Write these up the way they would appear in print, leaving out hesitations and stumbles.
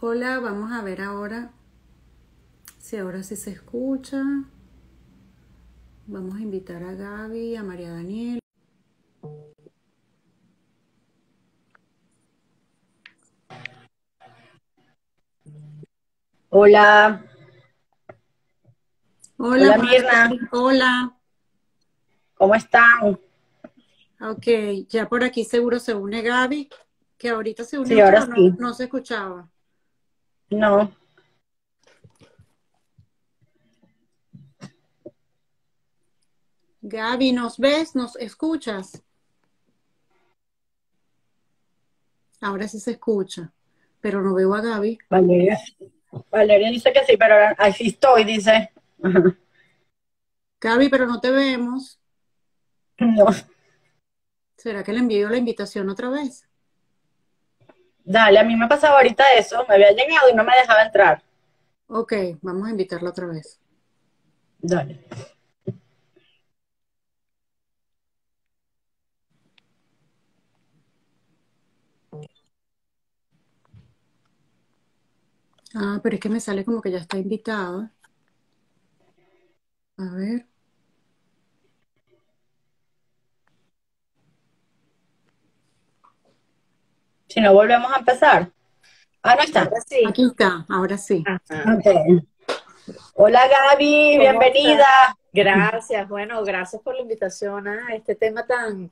Hola, vamos a ver ahora si ahora sí se escucha. Vamos a invitar a Gaby, a María Daniel. Hola, Hola, hola Mirna, Mari. Hola. ¿cómo están? Ok, ya por aquí seguro se une Gaby, que ahorita se Sí, unió, ahora pero sí. no se escuchaba. No, Gaby, ¿nos ves? ¿Nos escuchas? Ahora sí se escucha, pero no veo a Gaby. Valeria. Valeria dice que sí, pero ahora así estoy, dice. Ajá. Gaby, pero no te vemos. No, ¿Será que le envío la invitación otra vez? dale, a mí me pasaba ahorita eso, me había llegado y no me dejaba entrar. Ok, vamos a invitarla otra vez. Dale. Ah, pero es que me sale como que ya está invitada. A ver, Si no, volvemos a empezar. Ah, no está. Ahora sí. aquí está, ahora sí. Ajá. Ok. Hola Gaby, ¿Cómo bienvenida. estás? Gracias, bueno, gracias por la invitación a este tema tan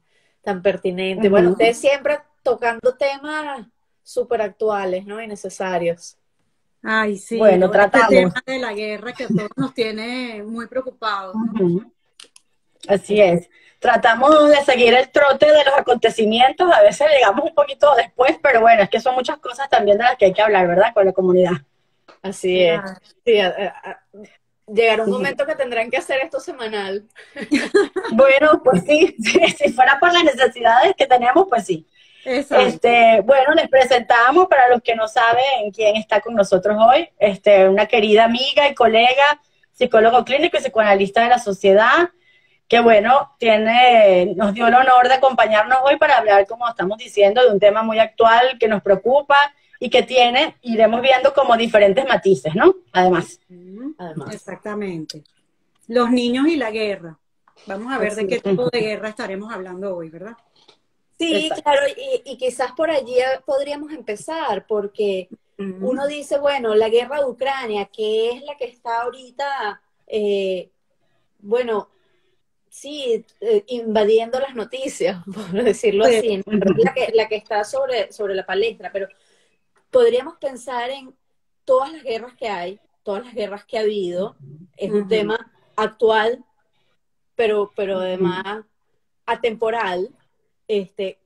pertinente. Bueno, Ujú. ustedes siempre tocando temas súper actuales, ¿no? Y necesarios. Ay, sí, Bueno, ahora este tema tratamos. de la guerra que a todos nos tiene muy preocupados, ¿no? Ujú. Así es. Tratamos de seguir el trote de los acontecimientos. A veces llegamos un poquito después, pero bueno, es que son muchas cosas también de las que hay que hablar, ¿verdad? Con la comunidad. Así es. Claro. Sí, llegará un Ujú. momento que tendrán que hacer esto semanal. Bueno, pues sí, si fuera por las necesidades que tenemos, pues sí. Exacto. Bueno, les presentamos para los que no saben quién está con nosotros hoy, una querida amiga y colega, psicólogo clínico y psicoanalista de la sociedad, que bueno, nos dio el honor de acompañarnos hoy para hablar, como estamos diciendo, de un tema muy actual que nos preocupa y que iremos viendo como diferentes matices, ¿no? Además. Ujú, Además. exactamente. Los niños y la guerra. Vamos a ver de Así qué es. tipo de guerra estaremos hablando hoy, ¿verdad? Sí, Exacto. claro, y quizás por allí podríamos empezar, porque Ujú, uno dice, bueno, la guerra de Ucrania, que es la que está ahorita, bueno, sí, invadiendo las noticias, por decirlo sí, así, ¿no? Pero es Ujú. la que está sobre la palestra, pero podríamos pensar en todas las guerras que hay, todas las guerras que ha habido, es un ujú, tema actual, pero Ujú. además atemporal.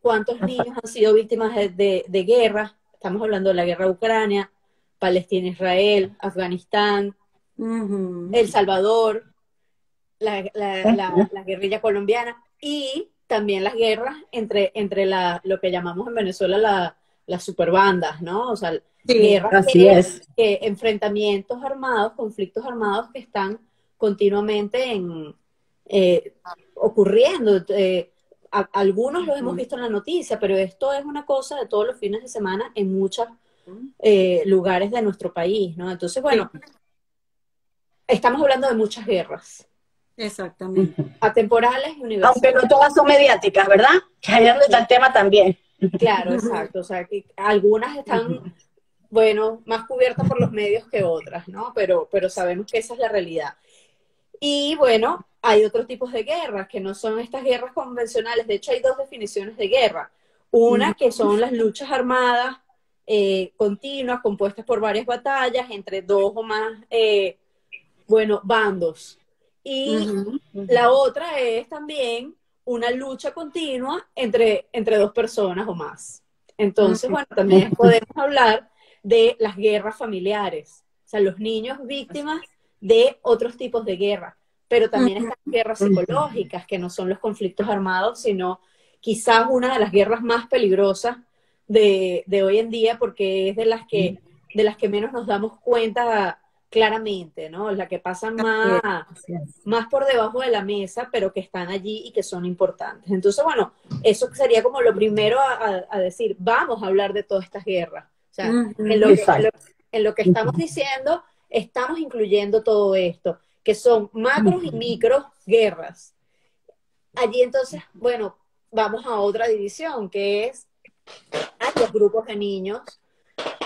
¿Cuántos niños han sido víctimas de guerras? Estamos hablando de la guerra de Ucrania, Palestina-Israel, Afganistán, ujú. El Salvador, Ujú. la guerrilla colombiana y también las guerras entre lo que llamamos en Venezuela las superbandas, ¿no? O sea, Sí, guerras Así es. que enfrentamientos armados, conflictos armados que están continuamente eh, ocurriendo. Algunos los hemos ujú. visto en la noticia, pero esto es una cosa de todos los fines de semana en muchos lugares de nuestro país, ¿no? Entonces, Sí, bueno, estamos hablando de muchas guerras, exactamente. Ujú. atemporales y Aunque no universales. todas son mediáticas, ¿verdad? Que ahí es donde está el tema también. Claro, exacto. O sea, que algunas están, Ujú. bueno, más cubiertas por los medios que otras, ¿no? Pero sabemos que esa es la realidad. Y bueno, hay otros tipos de guerras que no son estas guerras convencionales. De hecho, hay dos definiciones de guerra. Ujú, Una que son las luchas armadas continuas, compuestas por varias batallas entre dos o más, bueno, bandos. Y ujú, la otra es también una lucha continua entre dos personas o más. Entonces, ujú. bueno, también podemos hablar de las guerras familiares, o sea, los niños víctimas de otros tipos de guerra, pero también Ujú, están las guerras Ujú. psicológicas, que no son los conflictos armados, sino quizás una de las guerras más peligrosas de hoy en día, porque es de las que menos nos damos cuenta claramente, ¿no? La que pasan así es. Así es. más por debajo de la mesa, pero que están allí y que son importantes. Entonces, bueno, eso sería como lo primero a decir, vamos a hablar de todas estas guerras. O sea, Ujú. en lo que estamos diciendo, estamos incluyendo todo esto, que son macros y micros guerras. Allí entonces, bueno, vamos a otra división, que es a los grupos de niños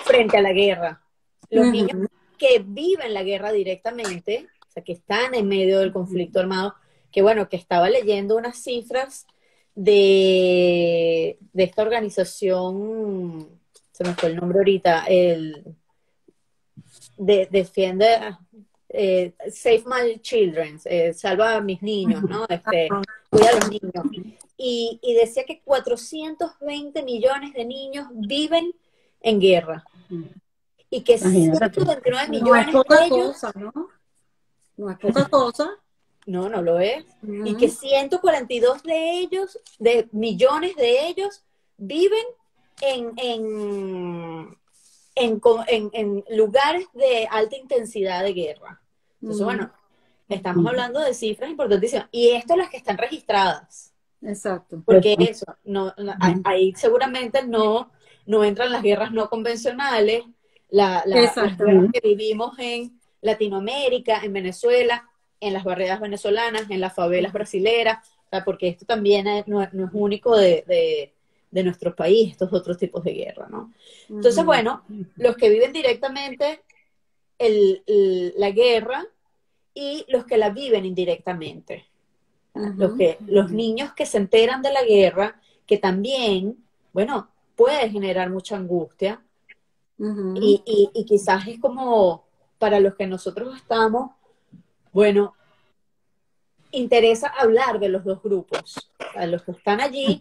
frente a la guerra. Los niños Ujú. que viven la guerra directamente, o sea, que están en medio del conflicto armado, que bueno, que estaba leyendo unas cifras de esta organización, se me fue el nombre ahorita, defiende, Save My Children, salva a mis niños, ¿no? Cuida a los niños. Y decía que 420 millones de niños viven en guerra. Y que Imagínate tú. 129 No es millones de poca ellos, cosa, ¿no? No es poca cosa. no lo es, y que Ujú. 142 de ellos, de millones de ellos, viven en, en, en lugares de alta intensidad de guerra. Entonces, Ujú. bueno, estamos hablando de cifras importantísimas. Y esto las que están registradas. Exacto. Porque eso, ahí seguramente no entran las guerras no convencionales, las Exacto. guerras que vivimos en Latinoamérica, en Venezuela, en las barriadas venezolanas, en las favelas brasileras, o sea, porque esto también no es único de nuestro país, estos otros tipos de guerra, ¿no? Entonces, Ujú. bueno, los que viven directamente la guerra y los que la viven indirectamente. Ujú. Los niños que se enteran de la guerra, que también, bueno, puede generar mucha angustia Ujú. y quizás es como para los que nosotros estamos, bueno, interesa hablar de los dos grupos, a los que están allí,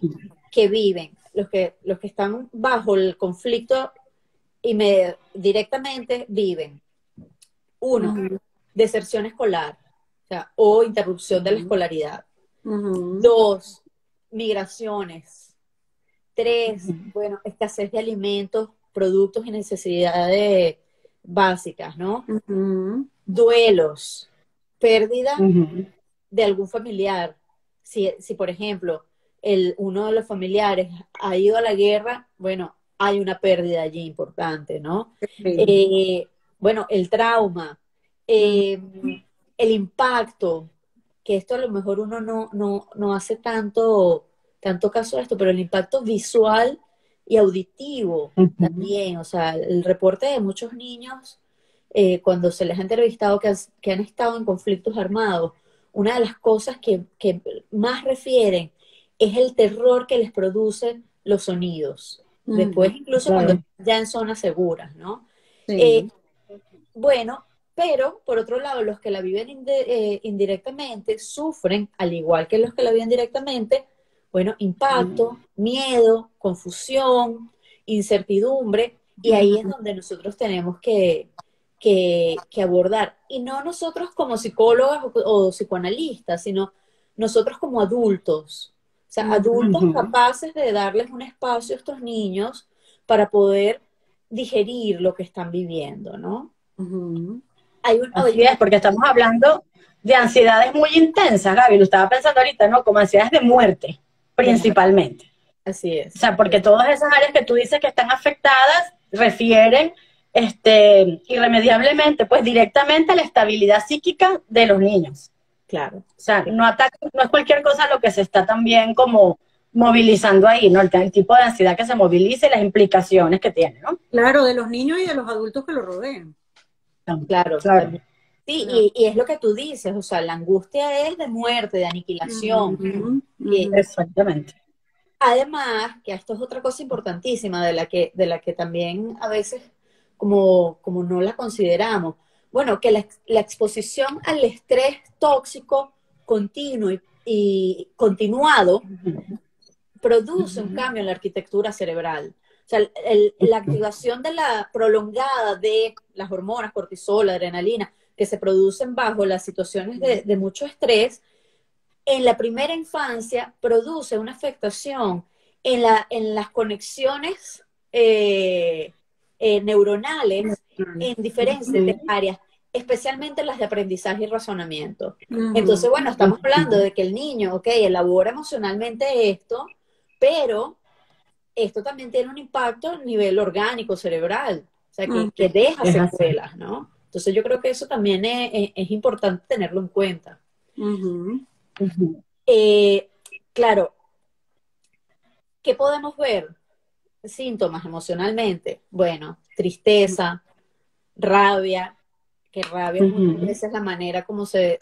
que viven, los que están bajo el conflicto y directamente viven. Uno, Ujú. deserción escolar, o sea, o interrupción de la escolaridad. Ujú. Dos, migraciones. Tres, bueno, escasez de alimentos, productos y necesidades básicas, ¿no? Ujú. Duelos, pérdida Ujú. de algún familiar. Si por ejemplo, uno de los familiares ha ido a la guerra, bueno, hay una pérdida allí importante, ¿no? Sí. Eh, bueno, el trauma, Ujú. eh, el impacto, que esto a lo mejor uno no hace tanto caso a esto, pero el impacto visual y auditivo Ujú. también, o sea, el reporte de muchos niños cuando se les ha entrevistado que han estado en conflictos armados, una de las cosas que más refieren es el terror que les produce los sonidos. Después, Ujú. incluso cuando Claro. están ya en zonas seguras, ¿no? Eh, Sí. bueno, pero por otro lado, los que la viven indirectamente sufren, al igual que los que la viven directamente, bueno, impacto, miedo, confusión, incertidumbre, y ahí es Ujú. donde nosotros tenemos que abordar. Y no nosotros como psicólogas o psicoanalistas, sino nosotros como adultos. O sea, Ujú. adultos Ujú. capaces de darles un espacio a estos niños para poder digerir lo que están viviendo, ¿no? Ujú. Así es, porque estamos hablando de ansiedades muy intensas, Gaby, lo estaba pensando ahorita, ¿no? Como ansiedades de muerte, de muerte. principalmente. Así O es. sea, porque todas esas áreas que tú dices que están afectadas refieren irremediablemente, pues directamente a la estabilidad psíquica de los niños. Claro, O sea, claro. no es cualquier cosa lo que se está también como movilizando ahí, ¿no? El tipo de ansiedad que se moviliza y las implicaciones que tiene, ¿no? Claro, de los niños y de los adultos que lo rodean. Claro, Claro. también. Sí, Claro. y es lo que tú dices, o sea, la angustia es de muerte, de aniquilación, Ujú. que Ujú. Exactamente. además, que esto es otra cosa importantísima de la que también a veces como no la consideramos. Bueno, que la exposición al estrés tóxico continuo y continuado produce un cambio en la arquitectura cerebral. O sea, la activación de la prolongada de las hormonas, cortisol, adrenalina, que se producen bajo las situaciones de mucho estrés, en la primera infancia produce una afectación en las conexiones neuronales en diferentes áreas, especialmente las de aprendizaje y razonamiento. Ujú. Entonces, bueno, estamos hablando de que el niño, ok, elabora emocionalmente esto, pero esto también tiene un impacto a nivel orgánico, cerebral, o sea, que deja secuelas, ¿no? Entonces yo creo que eso también es importante tenerlo en cuenta. Claro, ¿qué podemos ver? Síntomas emocionalmente. Bueno, tristeza, rabia, que rabia muchas veces es la manera como se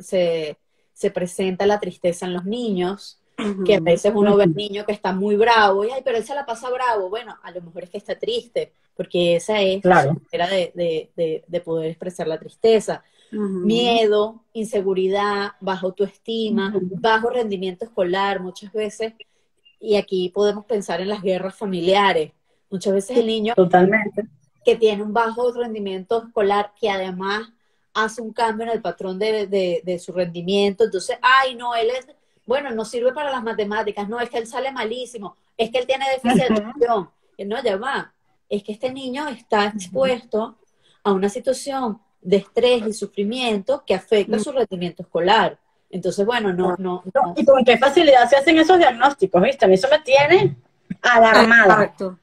presenta la tristeza en los niños, que a veces uno ve al niño que está muy bravo, y ay, pero él se la pasa bravo. Bueno, a lo mejor es que está triste, porque esa es su manera de poder expresar la tristeza. Miedo, inseguridad, baja autoestima, bajo rendimiento escolar, muchas veces, y aquí podemos pensar en las guerras familiares. Muchas veces el niño que tiene un bajo rendimiento escolar, que además hace un cambio en el patrón de su rendimiento, entonces, ay, no, él es, bueno, no sirve para las matemáticas, no, es que él sale malísimo, es que él tiene déficit de atención, no, ya va, es que este niño está expuesto a una situación de estrés y sufrimiento que afecta su rendimiento escolar. Entonces, bueno, no. ¿Y con qué facilidad se hacen esos diagnósticos, viste? A mí eso me tiene alarmada. Exacto.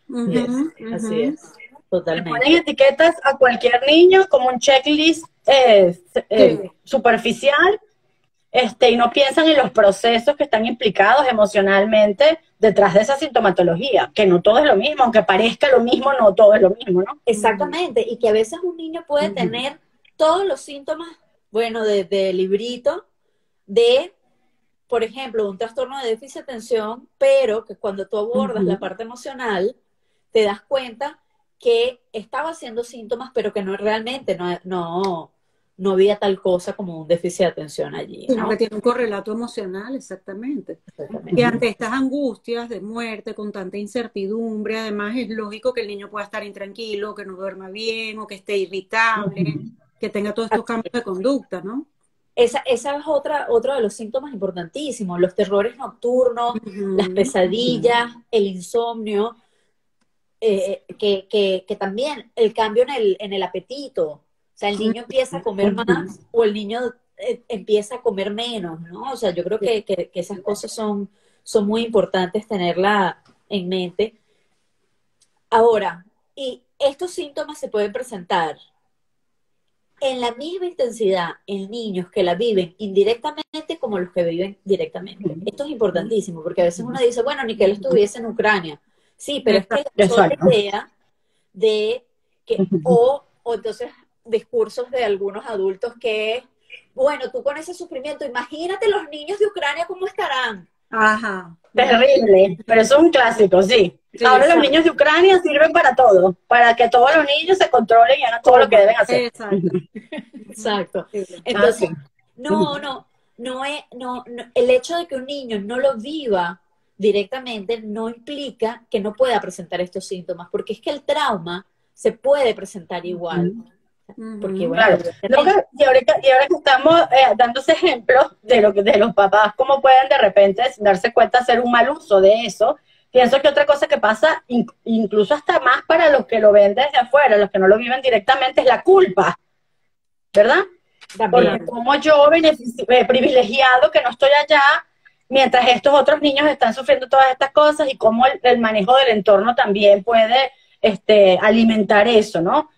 Así es. Totalmente. Le ponen etiquetas a cualquier niño como un checklist superficial, y no piensan en los procesos que están implicados emocionalmente detrás de esa sintomatología, que no todo es lo mismo, aunque parezca lo mismo, no todo es lo mismo, ¿no? Exactamente, y que a veces un niño puede tener todos los síntomas, bueno, de librito, de, por ejemplo, un trastorno de déficit de atención, pero que cuando tú abordas la parte emocional, te das cuenta que estaba haciendo síntomas, pero que no realmente no había tal cosa como un déficit de atención allí, ¿no? Sino que tiene un correlato emocional, exactamente. Y ante estas angustias de muerte, con tanta incertidumbre, además es lógico que el niño pueda estar intranquilo, que no duerma bien, o que esté irritable, que tenga todos estos cambios de conducta, ¿no? Esa es otro de los síntomas importantísimos, los terrores nocturnos, las pesadillas, el insomnio, que también el cambio en el apetito, o sea, el niño empieza a comer más o el niño empieza a comer menos, ¿no? O sea, yo creo que esas cosas son muy importantes tenerla en mente. Ahora, y estos síntomas se pueden presentar en la misma intensidad en niños que la viven indirectamente como los que viven directamente. Esto es importantísimo, porque a veces uno dice, bueno, ni que él estuviese en Ucrania. Sí, pero es que la idea de que, o entonces discursos de algunos adultos que, bueno, tú con ese sufrimiento, imagínate los niños de Ucrania cómo estarán. Ajá. Terrible, pero eso es un clásico, sí. Ahora los niños de Ucrania sirven para todo, para que todos los niños se controlen y hagan todo lo que deben hacer. Exacto. Entonces, el hecho de que un niño no lo viva directamente no implica que no pueda presentar estos síntomas, porque es que el trauma se puede presentar igual. Porque, bueno, claro. Y ahora que estamos dando ese ejemplo de los papás, cómo pueden de repente darse cuenta de hacer un mal uso de eso, pienso que otra cosa que pasa, incluso hasta más para los que lo ven desde afuera, los que no lo viven directamente, es la culpa, ¿verdad? Porque como yo, privilegiado, que no estoy allá, mientras estos otros niños están sufriendo todas estas cosas, y cómo el manejo del entorno también puede alimentar eso, ¿no?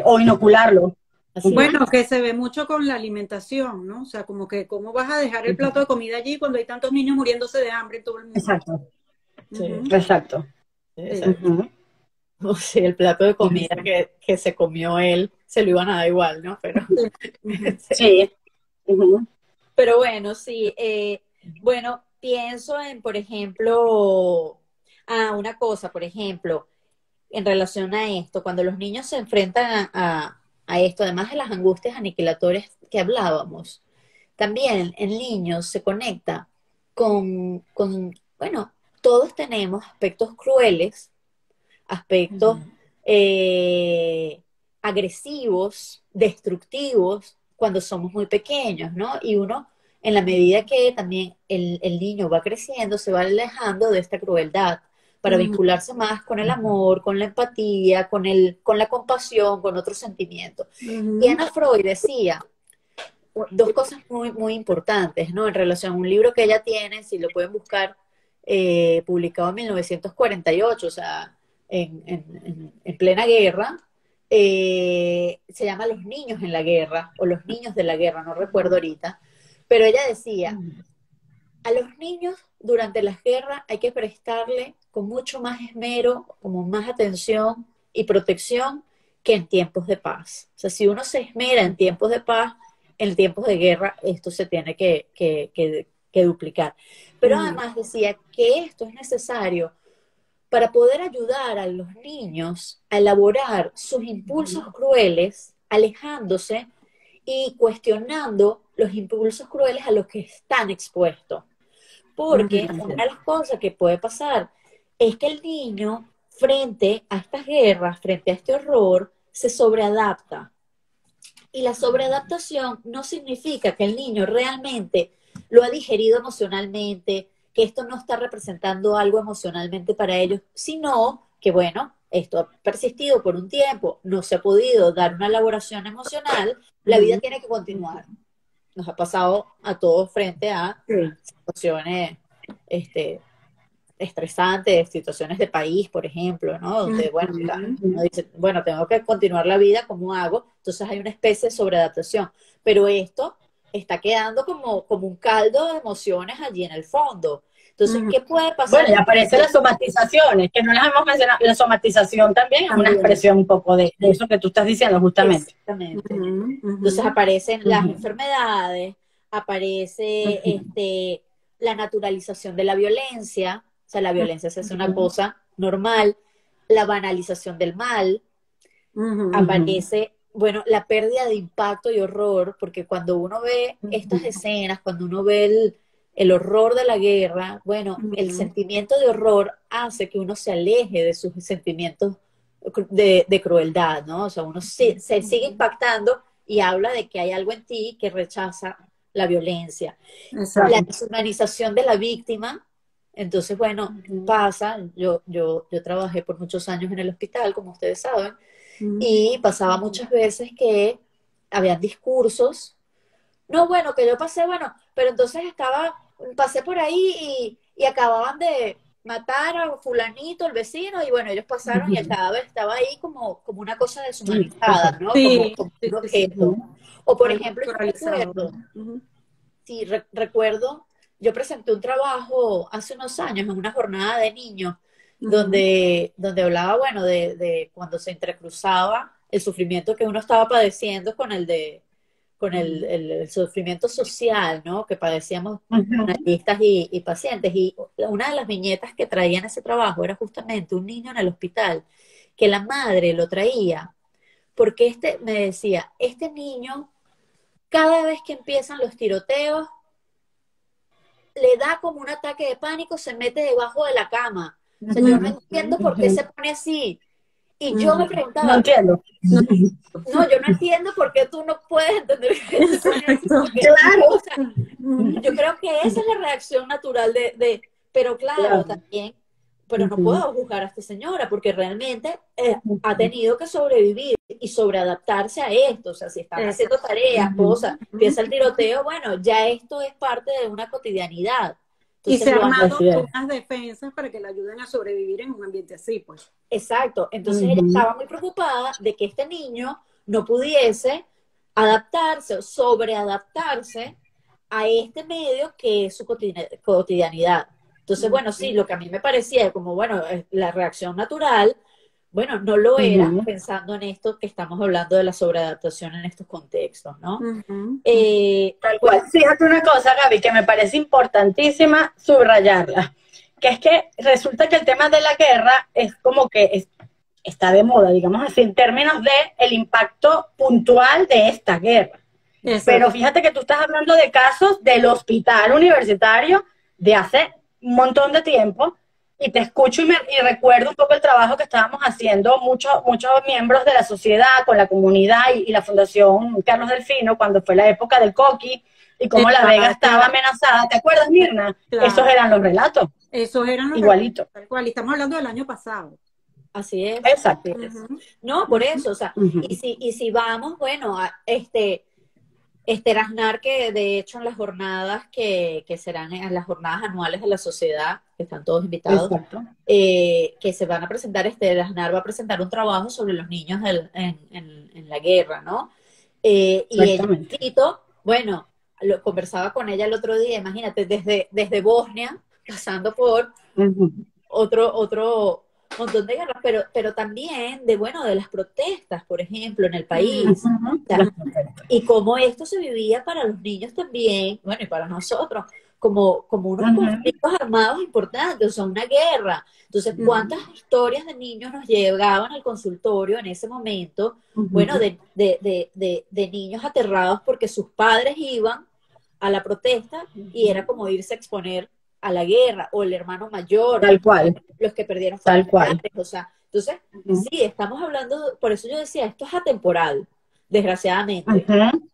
O inocularlo. Bueno, que se ve mucho con la alimentación, ¿no? O sea, como que cómo vas a dejar el plato de comida allí cuando hay tantos niños muriéndose de hambre en todo el mundo. Exacto. Exacto. Sí, el plato de comida que se comió él, se lo iban a dar igual, ¿no? Pero, sí. Pero bueno, sí. Bueno, pienso en, por ejemplo, una cosa, por ejemplo, en relación a esto, cuando los niños se enfrentan a esto, además de las angustias aniquilatorias que hablábamos, también en niños se conecta con bueno, todos tenemos aspectos crueles, aspectos agresivos, destructivos, cuando somos muy pequeños, ¿no? Y uno, en la medida que también el niño va creciendo, se va alejando de esta crueldad para vincularse más con el amor, con la empatía, con la compasión, con otros sentimientos. Y Ana Freud decía dos cosas muy, muy importantes, ¿no? En relación a un libro que ella tiene, si lo pueden buscar, publicado en 1948, o sea, en plena guerra. Se llama Los niños en la guerra, o Los niños de la guerra, no recuerdo ahorita, pero ella decía, a los niños durante las guerras hay que prestarle con mucho más esmero, como más atención y protección que en tiempos de paz. O sea, si uno se esmera en tiempos de paz, en tiempos de guerra esto se tiene que duplicar. Pero además decía que esto es necesario para poder ayudar a los niños a elaborar sus impulsos crueles, alejándose y cuestionando los impulsos crueles a los que están expuestos. Porque una de las cosas que puede pasar es que el niño, frente a estas guerras, frente a este horror, se sobreadapta. Y la sobreadaptación no significa que el niño realmente lo ha digerido emocionalmente, que esto no está representando algo emocionalmente para ellos, sino que, bueno, esto ha persistido por un tiempo, no se ha podido dar una elaboración emocional, la vida tiene que continuar. Nos ha pasado a todos frente a situaciones estresantes, situaciones de país, por ejemplo, ¿no? Donde, bueno, uno dice, bueno, tengo que continuar la vida, ¿cómo hago? Entonces hay una especie de sobreadaptación. Pero esto está quedando como un caldo de emociones allí en el fondo. Entonces, ¿qué puede pasar? Bueno, y aparecen las somatizaciones, que no las hemos mencionado. La somatización también es una expresión un poco de eso que tú estás diciendo justamente. Exactamente. Entonces aparecen las enfermedades, aparece la naturalización de la violencia, o sea, la violencia se hace una cosa normal, la banalización del mal, aparece, bueno, la pérdida de impacto y horror, porque cuando uno ve estas escenas, cuando uno ve el horror de la guerra, bueno, el sentimiento de horror hace que uno se aleje de sus sentimientos de crueldad, ¿no? O sea, uno se sigue impactando y habla de que hay algo en ti que rechaza la violencia. Exacto. La deshumanización de la víctima. Entonces, bueno, pasa, yo trabajé por muchos años en el hospital, como ustedes saben, y pasaba muchas veces que habían discursos, no, bueno, que yo pasé, bueno, pero entonces pasé por ahí y acababan de matar a fulanito, el vecino, y bueno, ellos pasaron y el cadáver estaba ahí como una cosa deshumanizada, ¿no? Sí, como un objeto. O por ejemplo, recuerdo, yo presenté un trabajo hace unos años en una jornada de niños, donde hablaba, bueno, de cuando se entrecruzaba el sufrimiento que uno estaba padeciendo con el sufrimiento social, ¿no? Que padecíamos analistas y pacientes. Y una de las viñetas que traía en ese trabajo era justamente un niño en el hospital, que la madre lo traía, porque me decía, este niño, cada vez que empiezan los tiroteos, le da como un ataque de pánico, se mete debajo de la cama. O sea, yo no entiendo por qué se pone así. Y yo me preguntaba, no entiendo. No, yo no entiendo por qué tú no puedes entender que se pone así. Claro. O sea, yo creo que esa es la reacción natural pero claro, también, pero no puedo juzgar a esta señora porque realmente ha tenido que sobrevivir y sobreadaptarse a esto. O sea, si están haciendo tareas, cosas, empieza el tiroteo, bueno, ya esto es parte de una cotidianidad. Entonces, y se armaron unas defensas para que la ayuden a sobrevivir en un ambiente así, pues. Exacto. Entonces ella estaba muy preocupada de que este niño no pudiese adaptarse o sobreadaptarse a este medio que es su cotidianidad. Entonces, bueno, sí, lo que a mí me parecía como, bueno, la reacción natural, bueno, no lo era pensando en esto que estamos hablando de la sobreadaptación en estos contextos, ¿no? Tal cual. Fíjate una cosa, Gaby, que me parece importantísima subrayarla, que es que resulta que el tema de la guerra es como que está de moda, digamos así, en términos de el impacto puntual de esta guerra. Exacto. Pero fíjate que tú estás hablando de casos del hospital universitario de hace un montón de tiempo, y te escucho y recuerdo un poco el trabajo que estábamos haciendo muchos miembros de la sociedad, con la comunidad y la Fundación Carlos Delfino, cuando fue la época del coqui, y cómo La Vega estaba amenazada. ¿Te acuerdas, Mirna? Claro. Esos eran los relatos. Esos eran los igualitos. Relatos, tal cual. Y estamos hablando del año pasado. Así es. Exacto. No, por eso, o sea, y si vamos, bueno, Esther Aznar, que de hecho en las jornadas que serán en las jornadas anuales de la sociedad, que están todos invitados, Exacto. que se van a presentar, Esther Aznar va a presentar un trabajo sobre los niños en la guerra, ¿no? Y ella ha Exactamente. escrito, bueno, lo conversaba con ella el otro día, imagínate, desde Bosnia, pasando por Ujú. otro montón de guerras, pero también de las protestas, por ejemplo, en el país. Ujú. O sea, y cómo esto se vivía para los niños también, bueno, y para nosotros, como unos Ujú. conflictos armados importantes, o sea, una guerra. Entonces, ¿cuántas historias de niños nos llegaban al consultorio en ese momento? Bueno, Ujú. de niños aterrados porque sus padres iban a la protesta y era como irse a exponer a la guerra, o el hermano mayor, Tal cual, los que perdieron tal cual. familiares, o sea, entonces, Ujú. sí, estamos hablando, por eso yo decía, esto es atemporal, desgraciadamente. Ujú. Sí.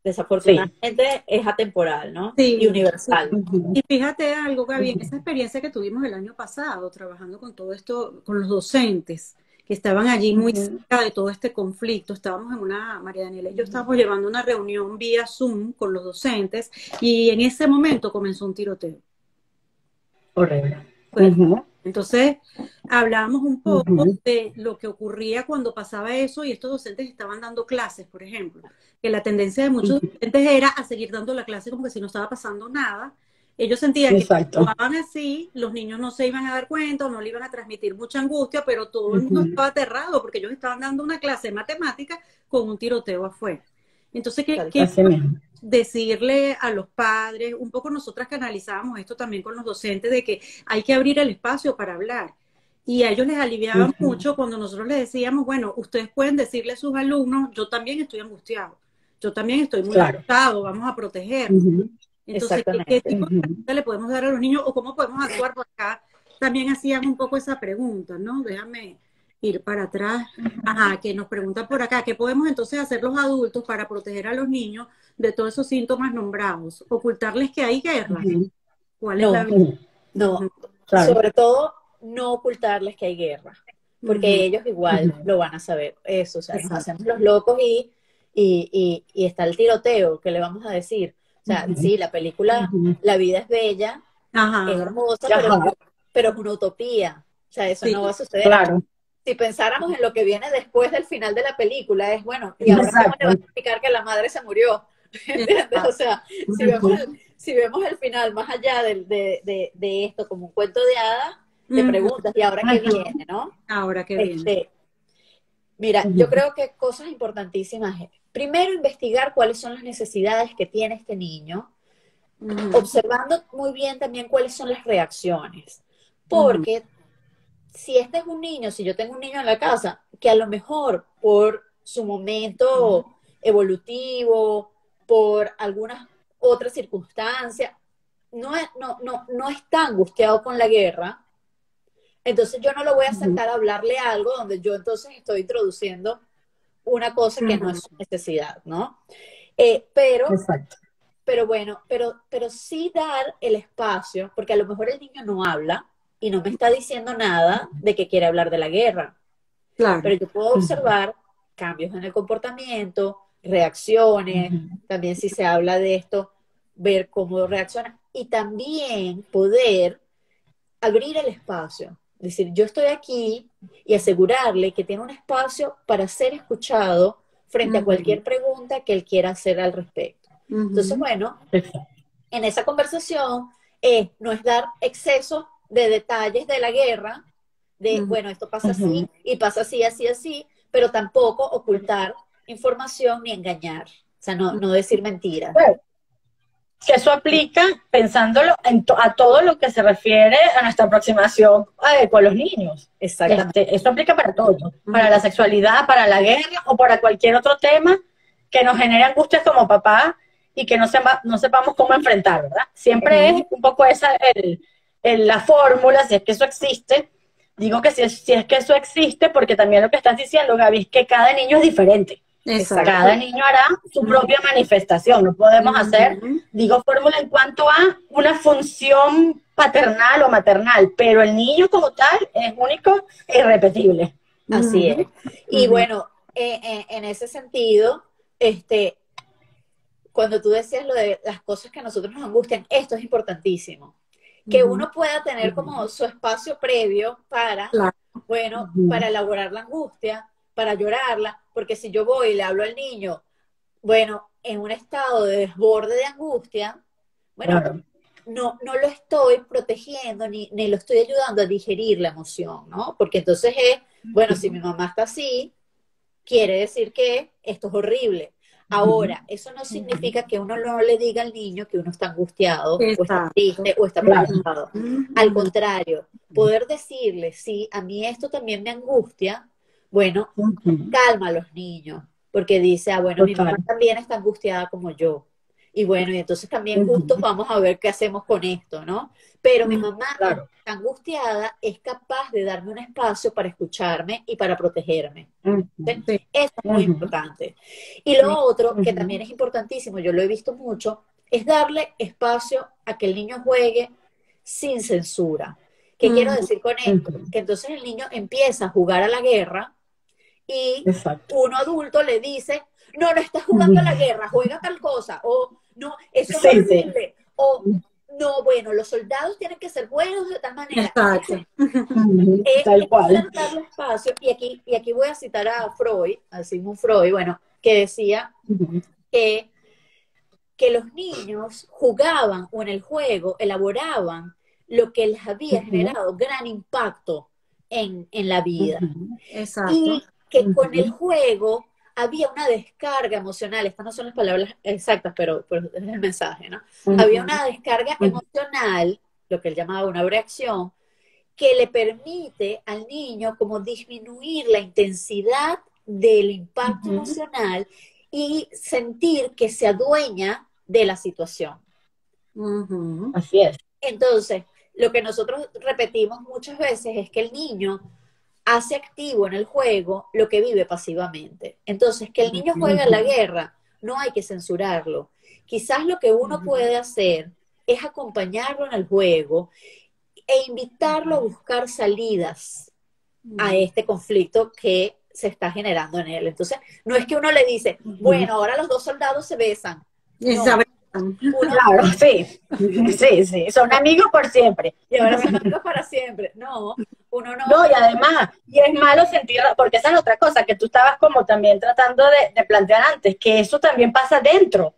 Desafortunadamente es atemporal, ¿no? Y Sí, universal. Ujú. y fíjate algo, Gaby, en Ujú. esa experiencia que tuvimos el año pasado, trabajando con todo esto, con los docentes que estaban allí muy Ujú. cerca de todo este conflicto, estábamos en María Daniela y yo estábamos llevando una reunión vía Zoom con los docentes y en ese momento comenzó un tiroteo. Horrible. Pues, Ujú. entonces, hablábamos un poco Ujú. de lo que ocurría cuando pasaba eso y estos docentes estaban dando clases, por ejemplo, que la tendencia de muchos Ujú. docentes era a seguir dando la clase como que si no estaba pasando nada. Ellos sentían que si Exacto. actuaban así, los niños no se iban a dar cuenta o no le iban a transmitir mucha angustia, pero todo el mundo Ujú. estaba aterrado porque ellos estaban dando una clase de matemáticas con un tiroteo afuera. Entonces, Tal ¿qué cual. Así mismo. decirle a los padres, un poco nosotras canalizábamos esto también con los docentes, de que hay que abrir el espacio para hablar? Y a ellos les aliviaba Ujú. mucho cuando nosotros les decíamos, bueno, ustedes pueden decirle a sus alumnos, yo también estoy angustiado, yo también estoy muy Claro. asustado, vamos a protegernos. Ujú. Entonces, ¿qué Exactamente. tipo de Ujú. respuesta le podemos dar a los niños o cómo podemos actuar por acá? También hacían un poco esa pregunta, ¿no? Déjame ir para atrás. Ajá, que nos preguntan por acá, ¿qué podemos entonces hacer los adultos para proteger a los niños de todos esos síntomas nombrados? Ocultarles que hay guerra. Ujú. ¿Cuál es la No, verdad? Ujú. Ujú, no. Claro. Sobre todo, no ocultarles que hay guerra, porque ujú, ellos igual Ujú. lo van a saber. Eso, o sea, nos exacto. hacemos los locos y está el tiroteo, ¿qué le vamos a decir? O sea, Ujú. sí, la película Ujú. La vida es bella, es Ajá, hermosa, Ajá. pero es una utopía. O sea, eso sí, no va a suceder. Claro. Si pensáramos en lo que viene después del final de la película, es bueno, ¿y ahora cómo le Exacto. van a explicar que la madre se murió? ¿Entiendes? O exacto. sea, Ujú. si vemos el final más allá de esto como un cuento de hadas, te Ujú, preguntas, ¿y ahora qué Ujú. viene, no? ahora que viene. Este, mira, yo Ujú. creo que cosas importantísimas es, primero, investigar cuáles son las necesidades que tiene este niño, Ujú, observando muy bien también cuáles son las reacciones. ujú, Porque si este es un niño, si yo tengo un niño en la casa, que a lo mejor por su momento evolutivo, por algunas otras circunstancias, no está angustiado con la guerra, entonces yo no lo voy a Ujú. sentar a hablarle algo donde yo entonces estoy introduciendo una cosa que no es ujú, su necesidad, ¿no? Eh, pero, Exacto. pero bueno, pero sí dar el espacio, porque a lo mejor el niño no habla y no me está diciendo nada de que quiere hablar de la guerra, pero claro. yo puedo Ujú. observar cambios en el comportamiento, reacciones, Ujú. también si se habla de esto, ver cómo reacciona y también poder abrir el espacio. Es decir, yo estoy aquí y asegurarle que tiene un espacio para ser escuchado frente a Ujú, cualquier pregunta que él quiera hacer al respecto. Entonces, ujú, bueno, Exacto. en esa conversación no es dar exceso de detalles de la guerra, de, ujú. bueno, esto pasa así Ujú. y pasa así, así, así, pero tampoco ocultar información ni engañar. O sea, no decir mentiras. Bueno, que eso aplica, pensándolo a todo lo que se refiere a nuestra aproximación con los niños. Exactamente. Eso aplica para todo, para la Ujú, sexualidad, para la guerra o para cualquier otro tema que nos genere angustias como papá y que no sepamos cómo enfrentar, ¿verdad? Siempre es ujú. un poco esa la fórmula, si es que eso existe. Digo que si es que eso existe, porque también lo que estás diciendo, Gaby, es que cada niño es diferente. Exacto. Cada niño hará su propia manifestación. No podemos hacer, Ujú, digo, fórmula en cuanto a una función paternal o maternal, pero el niño como tal es único e irrepetible. Así ujú, es. Y ujú, bueno, en ese sentido, este, cuando tú decías lo de las cosas que a nosotros nos angustian, esto es importantísimo. Que uno pueda tener como su espacio previo para, Claro. bueno, para elaborar la angustia, para llorarla, porque si yo voy y le hablo al niño, bueno, en un estado de desborde de angustia, bueno, Claro. no lo estoy protegiendo ni lo estoy ayudando a digerir la emoción, ¿no? Porque entonces es, bueno, si mi mamá está así, quiere decir que esto es horrible. Ahora, eso no significa que uno no le diga al niño que uno está angustiado, o está Exacto. triste, o está Claro. preocupado. Al contrario, poder decirle, sí, a mí esto también me angustia, bueno, calma a los niños, porque dice, ah, bueno, mi mamá Total. también está angustiada como yo. Y bueno, y entonces también juntos vamos a ver qué hacemos con esto, ¿no? Pero mi mamá, aunque Claro. está angustiada, es capaz de darme un espacio para escucharme y para protegerme. Sí. Eso es muy importante. Y lo otro, que también es importantísimo, yo lo he visto mucho, es darle espacio a que el niño juegue sin censura. ¿Qué quiero decir con esto? Que entonces el niño empieza a jugar a la guerra y Exacto. uno adulto le dice, no estás jugando a la guerra, juega tal cosa, o no, eso es Sí, sí. horrible, o no, bueno, los soldados tienen que ser buenos de tal manera. Exacto. Tal cual. Es darle espacio, y aquí voy a citar a Freud, a Sigmund Freud, bueno, que decía que los niños jugaban o en el juego elaboraban lo que les había generado gran impacto en la vida. Exacto. Y que con el juego había una descarga emocional, estas no son las palabras exactas, pero es el mensaje, ¿no? Había una descarga emocional, lo que él llamaba una reacción, que le permite al niño como disminuir la intensidad del impacto emocional y sentir que se adueña de la situación. Así es. Entonces, lo que nosotros repetimos muchas veces es que el niño hace activo en el juego lo que vive pasivamente. Entonces, que el niño juegue a la guerra, no hay que censurarlo. Quizás lo que uno puede hacer es acompañarlo en el juego e invitarlo a buscar salidas a este conflicto que se está generando en él. Entonces, no es que uno le dice, bueno, ahora los dos soldados se besan. No, claro, sí. Sí, sí. Son amigos por siempre. Y ahora son amigos para siempre. No, uno no. No, y además, y es malo sentir, porque esa es otra cosa que tú estabas como también tratando de plantear antes, que eso también pasa dentro.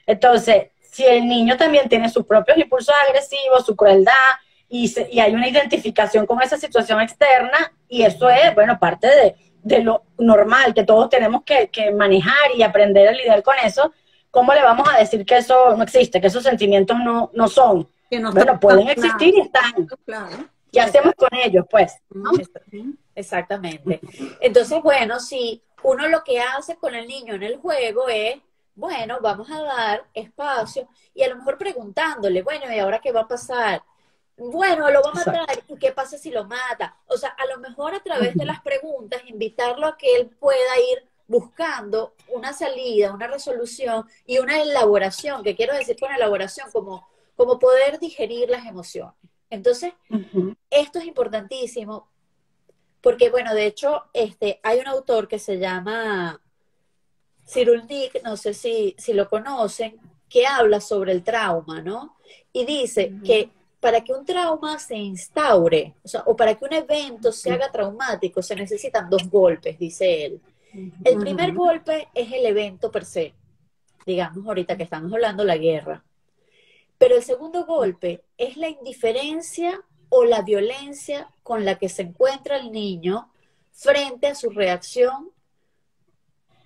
Entonces, si el niño también tiene sus propios impulsos agresivos, su crueldad, y hay una identificación con esa situación externa, y eso es, bueno, parte de lo normal que todos tenemos que manejar y aprender a lidiar con eso. ¿Cómo le vamos a decir que eso no existe, que esos sentimientos no son? Que no bueno, pueden existir y están. Claro. ¿Qué hacemos con ellos, pues? ¿No? Exactamente. Entonces, bueno, si uno lo que hace con el niño en el juego es, bueno, vamos a dar espacio y a lo mejor preguntándole, bueno, ¿y ahora qué va a pasar? Bueno, lo va a matar, ¿y qué pasa si lo mata? O sea, a lo mejor a través de las preguntas, invitarlo a que él pueda ir buscando una salida, una resolución y una elaboración, que quiero decir con elaboración, como poder digerir las emociones. Entonces, esto es importantísimo porque, bueno, de hecho, hay un autor que se llama Cyrulnik, no sé si lo conocen, que habla sobre el trauma, ¿no? Y dice que para que un trauma se instaure, o para que un evento se haga traumático, se necesitan 2 golpes, dice él. El primer golpe es el evento per se, digamos ahorita que estamos hablando de la guerra. Pero el segundo golpe es la indiferencia o la violencia con la que se encuentra el niño frente a su reacción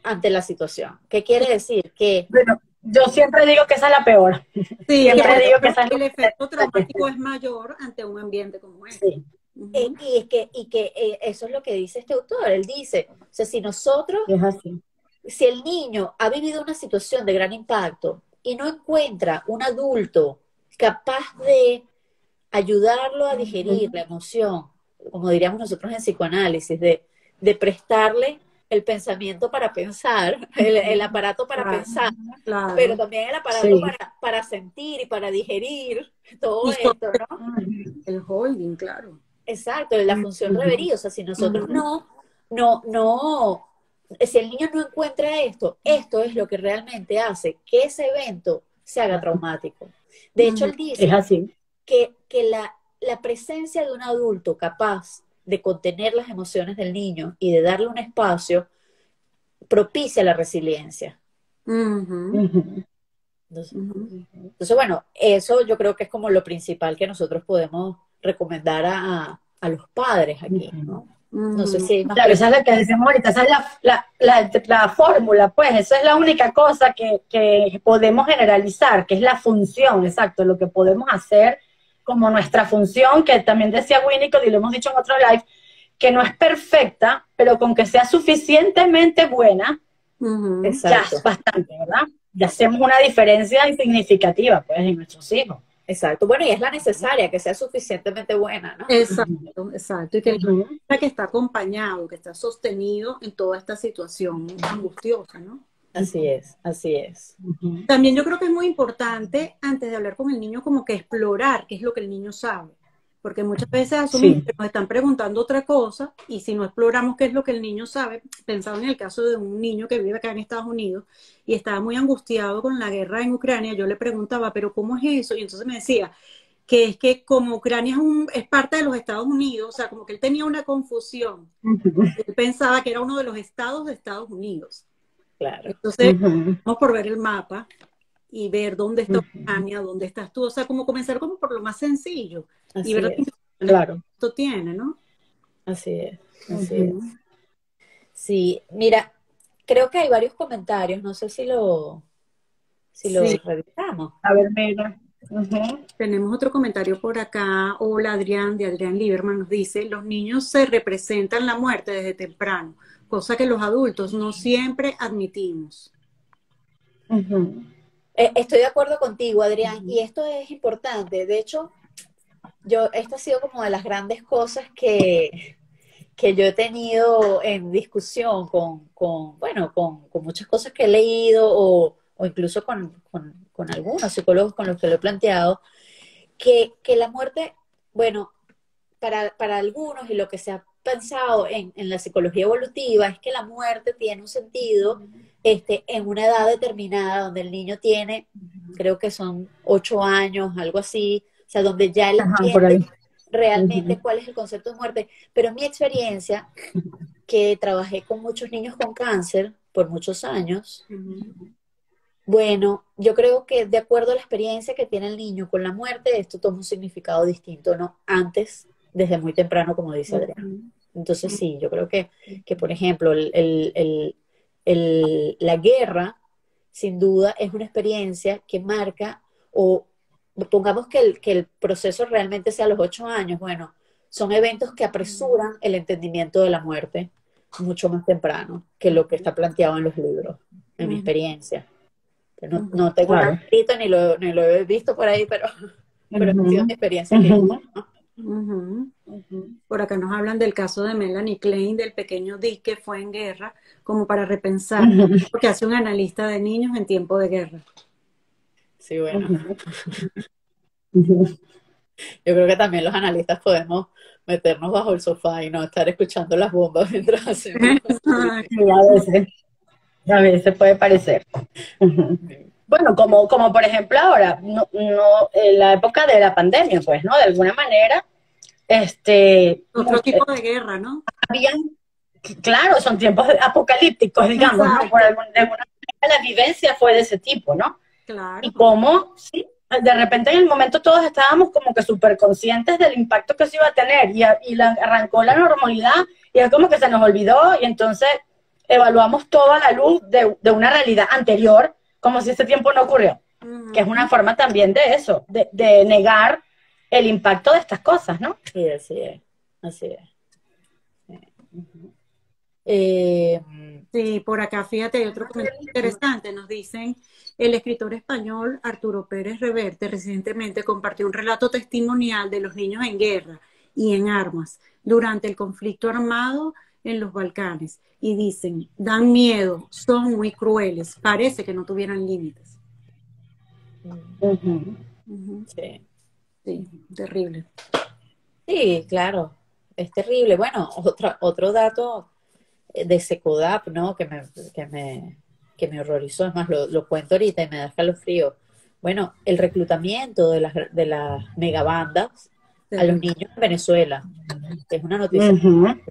ante la situación. ¿Qué quiere decir? Que bueno, yo siempre digo que esa es la peor. Sí, siempre digo que esa es el efecto traumático es mayor ante un ambiente como este. Sí. Y que eso es lo que dice este autor. Él dice, o sea, si nosotros, Es así. si el niño ha vivido una situación de gran impacto y no encuentra un adulto capaz de ayudarlo a digerir la emoción, como diríamos nosotros en psicoanálisis, de prestarle el pensamiento para pensar, el aparato para pensar, pero también el aparato para sentir y para digerir todo esto, ¿no? El holding, claro. Exacto, la función revería, o sea, si nosotros no si el niño no encuentra esto, esto es lo que realmente hace que ese evento se haga traumático. De hecho, él Es dice así. que la presencia de un adulto capaz de contener las emociones del niño y de darle un espacio propicia la resiliencia. Ujú, Entonces, ujú. bueno, eso yo creo que es como lo principal que nosotros podemos recomendar a los padres aquí, ¿no? No sé Ujú. si hay más Claro, esa es preguntas. la que decimos ahorita, esa es la fórmula, pues, esa es la única cosa que podemos generalizar, que es la función, exacto, lo que podemos hacer como nuestra función, que también decía Winnicott, y lo hemos dicho en otro live, que no es perfecta, pero con que sea suficientemente buena, Ujú. ya Exacto, es bastante, ¿verdad? Ya hacemos una diferencia significativa, pues, en nuestros hijos. exacto. Bueno, y es la necesaria, que sea suficientemente buena, ¿no? Exacto, exacto. Y que el niño Ujú. sienta que está acompañado, que está sostenido en toda esta situación angustiosa, ¿no? Así es, así es. Ujú. También yo creo que es muy importante, antes de hablar con el niño, como que explorar qué es lo que el niño sabe. Porque muchas veces asumimos Sí. que nos están preguntando otra cosa y si no exploramos qué es lo que el niño sabe, pensaba en el caso de un niño que vive acá en Estados Unidos y estaba muy angustiado con la guerra en Ucrania, yo le preguntaba, pero ¿cómo es eso? Y entonces me decía que es que como Ucrania es parte de los Estados Unidos, o sea, como que él tenía una confusión. Ujú. Él pensaba que era uno de los estados de Estados Unidos. Claro. Entonces, Ujú. vamos por ver el mapa y ver dónde está Ujú. Ucrania, dónde estás tú, o sea, como comenzar como por lo más sencillo y ver Así las es, implicaciones que Claro. esto tiene, ¿no? así es, así es. Ujú. Sí, mira, creo que hay varios comentarios, no sé si Sí, lo revisamos. A ver, mira. Ujú. tenemos otro comentario por acá. Hola Adrián, de Adrián Lieberman nos dice, los niños se representan la muerte desde temprano, cosa que los adultos no siempre admitimos. Ujú. Estoy de acuerdo contigo, Adrián, y esto es importante. De hecho, esta ha sido como de las grandes cosas que yo he tenido en discusión bueno, con muchas cosas que he leído o incluso con algunos psicólogos con los que lo he planteado, que la muerte, bueno, para algunos y lo que se ha pensado en la psicología evolutiva es que la muerte tiene un sentido en una edad determinada donde el niño tiene, creo que son 8 años, algo así, o sea, donde ya él Ajá, por entiende ahí. realmente Ujú. cuál es el concepto de muerte. Pero en mi experiencia, que trabajé con muchos niños con cáncer por muchos años, Ujú. bueno, yo creo que de acuerdo a la experiencia que tiene el niño con la muerte, esto toma un significado distinto, ¿no? Antes, desde muy temprano, como dice Adrián. Ujú. Entonces, sí, yo creo que por ejemplo, la guerra, sin duda, es una experiencia que marca, o pongamos que el proceso realmente sea a los 8 años, bueno, son eventos que apresuran el entendimiento de la muerte mucho más temprano que lo que está planteado en los libros, en mi Ujú. experiencia. No, Ujú. no tengo nada Claro. escrito ni lo he visto por ahí, pero ha sido Ujú. mi experiencia clínica, Ujú. ¿no? Ujú. Ujú. Por acá nos hablan del caso de Melanie Klein, del pequeño Dick que fue en guerra, como para repensar Ujú. lo que hace un analista de niños en tiempo de guerra. Sí, bueno, Ujú. Ujú. yo creo que también los analistas podemos meternos bajo el sofá y no estar escuchando las bombas mientras hacemos Sí, a veces puede parecer. Ujú. Bueno, como por ejemplo ahora, en la época de la pandemia, pues, ¿no? De alguna manera, Otro tipo de guerra, ¿no? habían, claro, son tiempos apocalípticos, digamos, ¿no? Exacto, De alguna manera la vivencia fue de ese tipo, ¿no? claro, Y cómo, sí, de repente en el momento todos estábamos como que súper conscientes del impacto que eso iba a tener arrancó la normalidad y es como que se nos olvidó y entonces evaluamos todo a la luz de una realidad anterior como si ese tiempo no ocurrió, que es una ujú, forma también de eso, de negar el impacto de estas cosas, ¿no? sí, así es, así es. Sí. Eh, sí, por acá, fíjate, hay otro comentario interesante. Nos dicen, el escritor español Arturo Pérez Reverte recientemente compartió un relato testimonial de los niños en guerra y en armas durante el conflicto armado en los Balcanes. Y dicen, dan miedo, son muy crueles, parece que no tuvieran límites. Ujú. Ujú, sí. sí, terrible. Sí, claro, es terrible. Bueno, otro dato. de Secodap, ¿no? Que me horrorizó, es más, lo cuento ahorita y me da escalofrío. Bueno, el reclutamiento de las megabandas a los niños en Venezuela, que es una noticia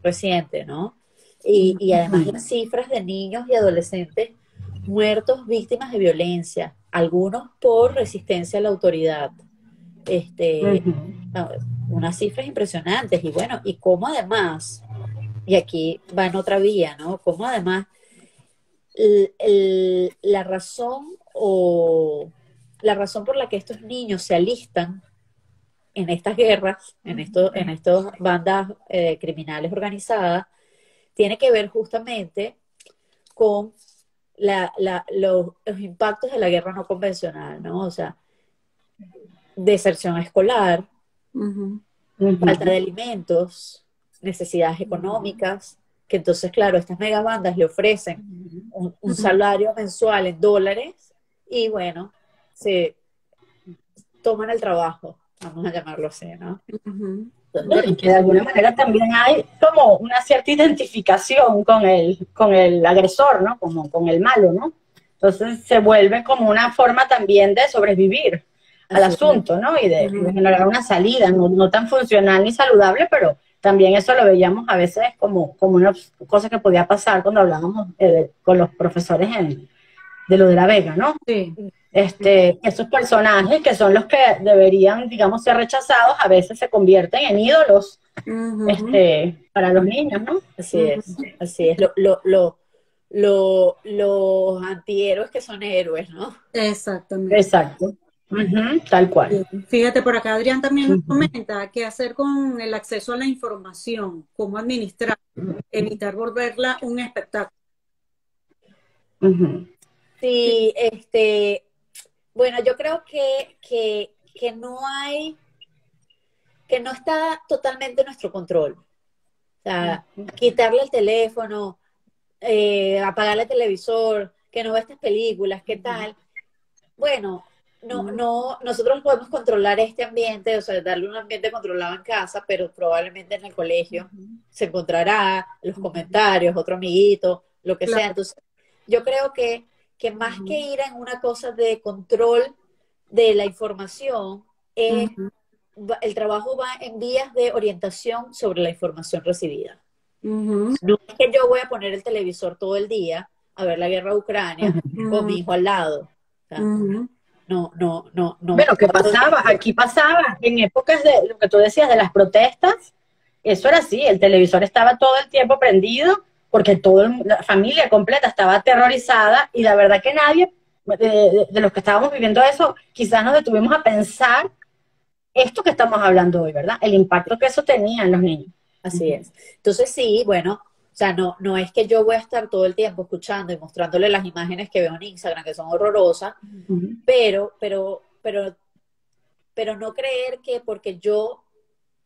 reciente, ¿no? Y además las cifras de niños y adolescentes muertos víctimas de violencia, algunos por resistencia a la autoridad. Unas cifras impresionantes. Y bueno, y cómo además, y aquí va en otra vía, ¿no? Cómo además la razón por la que estos niños se alistan en estas guerras, en estas bandas criminales organizadas, tiene que ver justamente con los impactos de la guerra no convencional, ¿no? O sea, deserción escolar, falta de alimentos, necesidades económicas, que entonces, claro, estas megabandas le ofrecen un salario mensual en dólares y bueno, se toman el trabajo, vamos a llamarlo así, ¿no? Entonces, y que de alguna manera también hay como una cierta identificación con el agresor, ¿no? Como con el malo, ¿no? Entonces se vuelve como una forma también de sobrevivir al asunto, ¿no? Y de generar una salida, no tan funcional ni saludable, pero también eso lo veíamos a veces como una cosa que podía pasar cuando hablábamos con los profesores de lo de la Vega, ¿no? Sí. Esos personajes que son los que deberían, digamos, ser rechazados, a veces se convierten en ídolos para los niños, ¿no? Así es. Los antihéroes que son héroes, ¿no? Exactamente. Exacto. Tal cual. Fíjate, por acá Adrián también nos comenta qué hacer con el acceso a la información, cómo administrar, evitar volverla un espectáculo. Sí, bueno, yo creo que no hay, que no está totalmente en nuestro control. O sea, quitarle el teléfono, apagarle el televisor, que no vea estas películas, ¿qué tal? Bueno, nosotros podemos controlar este ambiente, o sea, darle un ambiente controlado en casa, pero probablemente en el colegio se encontrará los comentarios, otro amiguito, lo que sea. Entonces, yo creo que más que ir en una cosa de control de la información, el trabajo va en vías de orientación sobre la información recibida. No es que yo voy a poner el televisor todo el día a ver la guerra de Ucrania con mi hijo al lado. O sea, no. Bueno, ¿qué pasaba? Aquí pasaba en épocas de lo que tú decías de las protestas, eso era así, el televisor estaba todo el tiempo prendido porque la familia completa estaba aterrorizada y la verdad que nadie de los que estábamos viviendo eso, quizás nos detuvimos a pensar esto que estamos hablando hoy, ¿verdad? El impacto que eso tenía en los niños. Así es. Entonces sí, bueno, o sea, no es que yo voy a estar todo el tiempo escuchando y mostrándole las imágenes que veo en Instagram, que son horrorosas, pero no creer que porque yo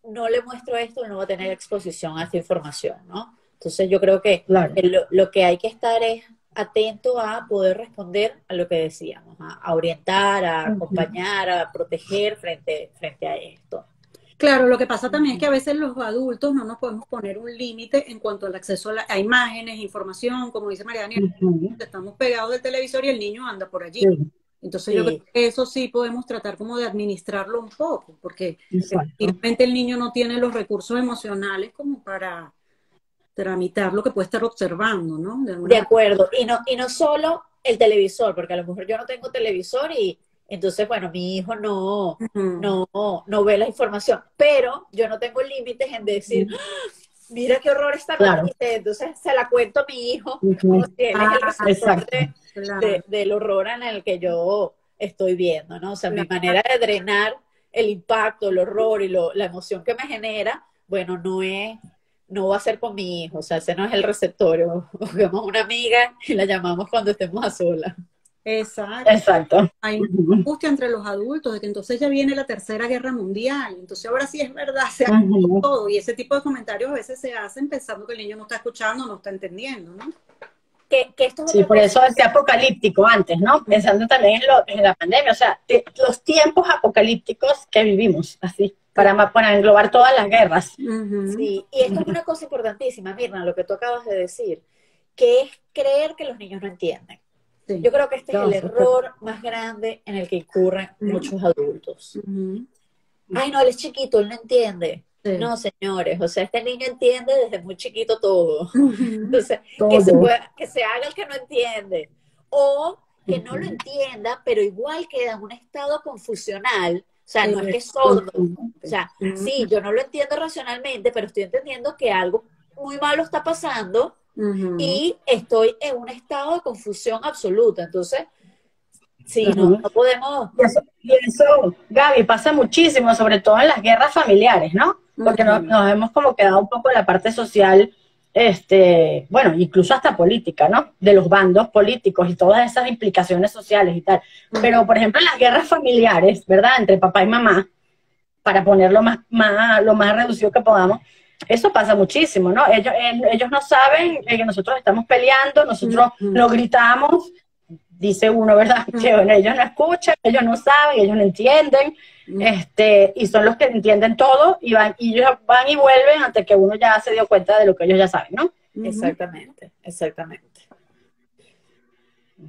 no le muestro esto, no va a tener exposición a esta información, ¿no? Entonces yo creo que lo que hay que estar es atento a poder responder a lo que decíamos, a orientar, a acompañar, a proteger frente a esto. Claro, lo que pasa también es que a veces los adultos no nos podemos poner un límite en cuanto al acceso a imágenes, información, como dice María Daniela, estamos pegados del televisor y el niño anda por allí. Entonces yo creo que eso sí podemos tratar como de administrarlo un poco, porque efectivamente el niño no tiene los recursos emocionales como para tramitar lo que puede estar observando, ¿no? De acuerdo, y no solo el televisor, porque a lo mejor yo no tengo televisor y entonces, bueno, mi hijo no ve la información, pero yo no tengo límites en decir, mira qué horror esta noticia, entonces se la cuento a mi hijo, como si él es el receptor del horror en el que yo estoy viendo, ¿no? O sea, mi manera de drenar el impacto, el horror y la emoción que me genera, bueno, no va a ser con mi hijo, o sea, ese no es el receptor, busquemos una amiga y la llamamos cuando estemos a solas. Exacto. Hay una angustia entre los adultos de que entonces ya viene la Tercera Guerra Mundial, entonces ahora sí es verdad, se ha todo, y ese tipo de comentarios a veces se hacen pensando que el niño no está escuchando, no está entendiendo, ¿no? Que esto sí, por eso decía apocalíptico antes, ¿no? Pensando también en la pandemia, o sea, los tiempos apocalípticos que vivimos, así. para englobar todas las guerras. Sí, y esto es una cosa importantísima, Mirna, lo que tú acabas de decir, que es creer que los niños no entienden. Sí. Yo creo que este es el error más grande en el que incurren muchos adultos. Ay, no, él es chiquito, él no entiende. Sí. No, señores, o sea, este niño entiende desde muy chiquito todo. Entonces, todo. Que se haga el que no entiende. O que no lo entienda, pero igual queda en un estado confusional. O sea, no es que es sordo. O sea, sí, yo no lo entiendo racionalmente, pero estoy entendiendo que algo muy malo está pasando y estoy en un estado de confusión absoluta. Entonces, sí, no podemos... Y eso, Gaby, pasa muchísimo, sobre todo en las guerras familiares, ¿no? Porque nos hemos como quedado un poco en la parte social, bueno, incluso hasta política, ¿no? De los bandos políticos y todas esas implicaciones sociales y tal. Pero, por ejemplo, en las guerras familiares, ¿verdad? Entre papá y mamá, para ponerlo lo más reducido que podamos, eso pasa muchísimo, ¿no? Ellos no saben que nosotros estamos peleando, nosotros lo gritamos, dice uno, ¿verdad? Que bueno, ellos no escuchan, ellos no saben, ellos no entienden, y son los que entienden todo, y ellos van y vuelven hasta que uno ya se dio cuenta de lo que ellos ya saben, ¿no? Exactamente, exactamente.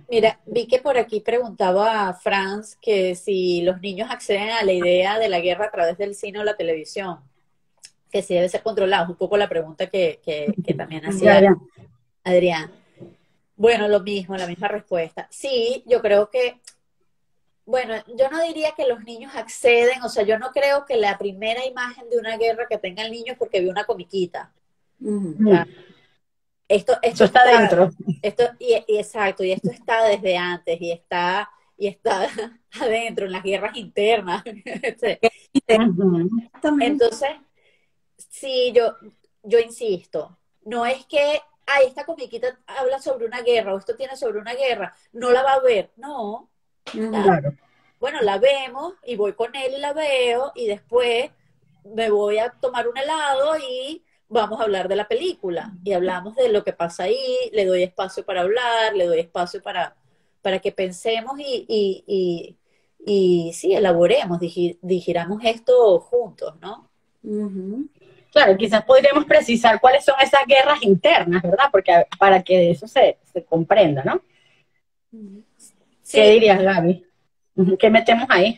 Mira, vi que por aquí preguntaba a Franz que si los niños acceden a la idea de la guerra a través del cine o la televisión, que si debe ser controlado, un poco la pregunta que también hacía Adrián. Bueno, lo mismo, la misma respuesta. Sí, yo creo que, bueno, yo no diría que los niños acceden, o sea, yo no creo que la primera imagen de una guerra que tenga el niño es porque vio una comiquita. O sea, esto está dentro. Exacto, y esto está desde antes, y está adentro, en las guerras internas. Entonces, sí, yo insisto, no es que esta comiquita habla sobre una guerra o esto tiene sobre una guerra, no la va a ver, no. Claro. Bueno, la vemos y voy con él y la veo y después me voy a tomar un helado y vamos a hablar de la película y hablamos de lo que pasa ahí, le doy espacio para hablar, le doy espacio para que pensemos y sí, elaboremos, digiramos esto juntos, ¿no? Claro, quizás podríamos precisar cuáles son esas guerras internas, ¿verdad? Porque para que eso se comprenda, ¿no? Sí. ¿Qué dirías, Gaby? ¿Qué metemos ahí?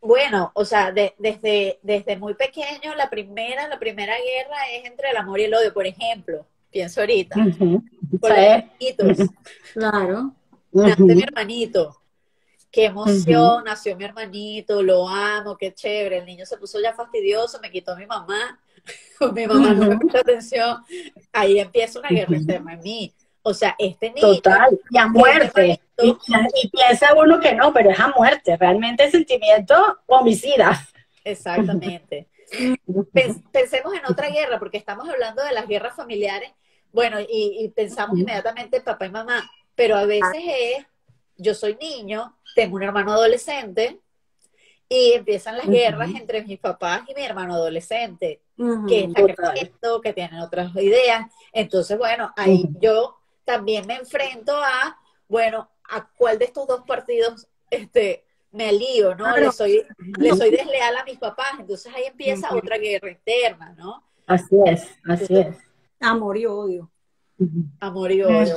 Bueno, o sea, desde muy pequeño, la primera guerra es entre el amor y el odio, por ejemplo. Pienso ahorita. Con los hermanitos. Claro. Nace mi hermanito. Qué emoción, nació mi hermanito, lo amo, qué chévere. El niño se puso ya fastidioso, me quitó a mi mamá. Mi mamá no me prestó atención. Ahí empieza una guerra interna en mí. O sea, este niño... Total, y a muerte. Y piensa uno que no, pero es a muerte. Realmente el sentimiento homicida. Exactamente. Pensemos en otra guerra, porque estamos hablando de las guerras familiares. Bueno, y pensamos inmediatamente en papá y mamá. Pero a veces yo soy niño, tengo un hermano adolescente, y empiezan las guerras entre mis papás y mi hermano adolescente, que está creciendo, que tienen otras ideas. Entonces, bueno, ahí yo también me enfrento a cuál de estos dos partidos me alío, ¿no? Claro. Le soy desleal a mis papás, entonces ahí empieza otra guerra interna, ¿no? Así es. Amor y odio. Amor y odio.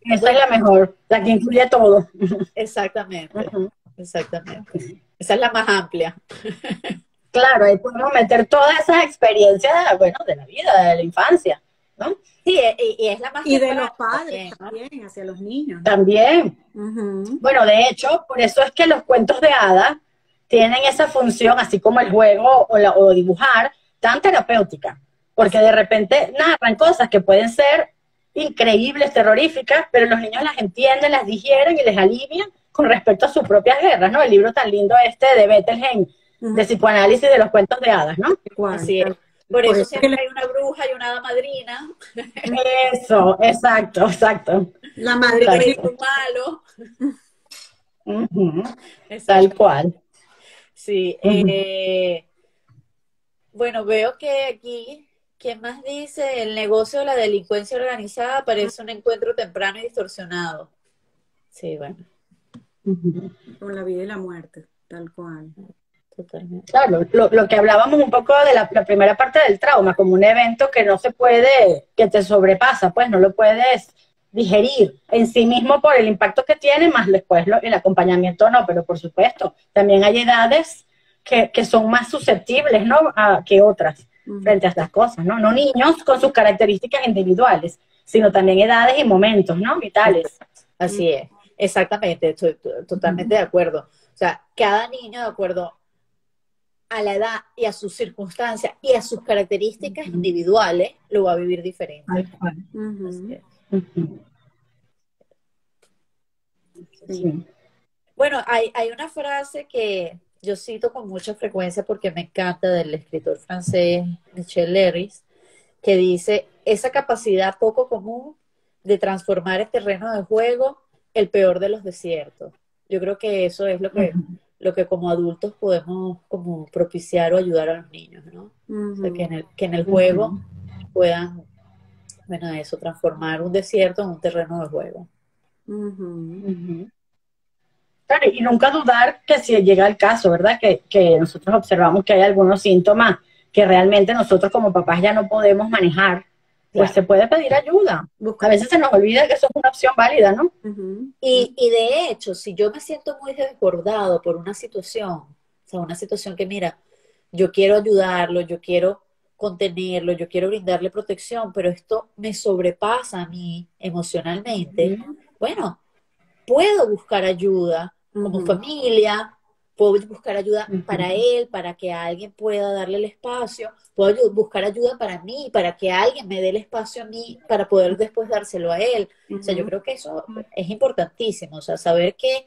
Esa es la mejor, la que incluye todo. Exactamente, exactamente. Esa es la más amplia. Claro, ahí podemos meter todas esas experiencias de la vida, de la infancia, ¿no? Sí, y es la más y de los padres también, hacia los niños, ¿no? También. Bueno, de hecho, por eso es que los cuentos de hadas tienen esa función, así como el juego o dibujar, tan terapéutica. Porque de repente narran cosas que pueden ser increíbles, terroríficas, pero los niños las entienden, las digieren y les alivian con respecto a sus propias guerras, ¿no? El libro tan lindo de Bettelheim, de psicoanálisis de los cuentos de hadas, ¿no? Así es. Por eso siempre hay una bruja y una hada madrina. Eso, exacto. La madrina es un malo. Tal cual. Sí. Bueno, veo que aquí, ¿quién más dice? El negocio de la delincuencia organizada parece un encuentro temprano y distorsionado. Sí, bueno. Con la vida y la muerte, tal cual. Totalmente. Claro, lo que hablábamos un poco de la primera parte del trauma, como un evento que no se puede, que te sobrepasa, pues no lo puedes digerir en sí mismo por el impacto que tiene, más después el acompañamiento no, pero por supuesto, también hay edades que son más susceptibles, ¿no? Que otras frente a estas cosas, ¿no? No niños con sus características individuales, sino también edades y momentos, ¿no? Vitales. Así es, exactamente, estoy totalmente de acuerdo. O sea, cada niño de acuerdo a la edad y a sus circunstancias y a sus características individuales lo va a vivir diferente. Así es. Sí. Bueno, hay una frase que yo cito con mucha frecuencia porque me encanta del escritor francés Michel Leris, que dice, esa capacidad poco común de transformar el terreno de juego el peor de los desiertos. Yo creo que eso es lo que como adultos podemos como propiciar o ayudar a los niños, ¿no? O sea, que en el juego puedan, bueno, eso, transformar un desierto en un terreno de juego. Claro, y nunca dudar que si llega el caso, ¿verdad? Que nosotros observamos que hay algunos síntomas que realmente nosotros como papás ya no podemos manejar, pues se puede pedir ayuda. A veces se nos olvida que eso es una opción válida, ¿no? Y de hecho, si yo me siento muy desbordado por una situación, o sea, una situación que, mira, yo quiero ayudarlo, yo quiero contenerlo, yo quiero brindarle protección, pero esto me sobrepasa a mí emocionalmente, bueno, puedo buscar ayuda como familia, puedo buscar ayuda para él, para que alguien pueda darle el espacio, puedo buscar ayuda para mí, para que alguien me dé el espacio a mí, para poder después dárselo a él. O sea, yo creo que eso es importantísimo, o sea, saber que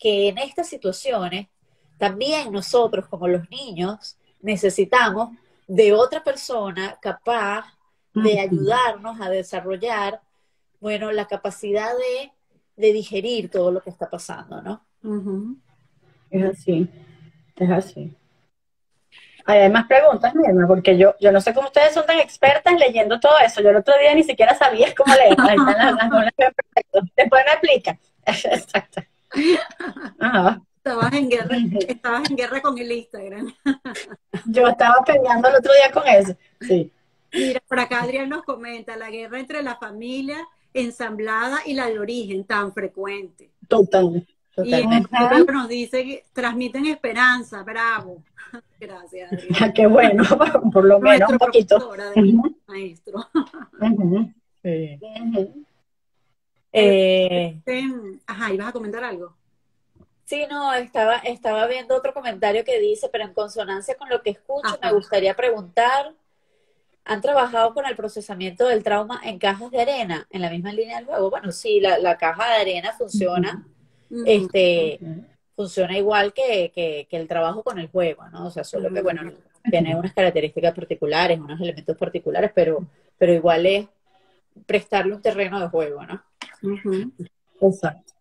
en estas situaciones también nosotros como los niños necesitamos de otra persona capaz de ayudarnos a desarrollar, bueno, la capacidad de digerir todo lo que está pasando, ¿no? Es así, es así. Hay más preguntas, Mirna, porque yo no sé cómo ustedes son tan expertas leyendo todo eso. Yo el otro día ni siquiera sabía cómo leer. Ahí están las novelas perfectas. Después me explica. Exacto. Ajá. Estabas en guerra con el Instagram. Yo estaba peleando el otro día con eso. Sí. Mira, por acá Adrián nos comenta, la guerra entre la familia ensamblada y la de origen, tan frecuente. Total. Y en el libro nos dice que transmiten esperanza, bravo. Gracias, Adrián. Qué bueno, por lo menos un poquito. Maestro. Sí. Ajá, ¿ibas a comentar algo? Sí, no, estaba viendo otro comentario que dice, pero en consonancia con lo que escucho, me gustaría preguntar, ¿han trabajado con el procesamiento del trauma en cajas de arena, en la misma línea del juego? Bueno, sí, la caja de arena funciona, funciona igual que el trabajo con el juego, ¿no? O sea, solo que, bueno, tiene unas características particulares, unos elementos particulares, pero igual es prestarle un terreno de juego, ¿no? Exacto.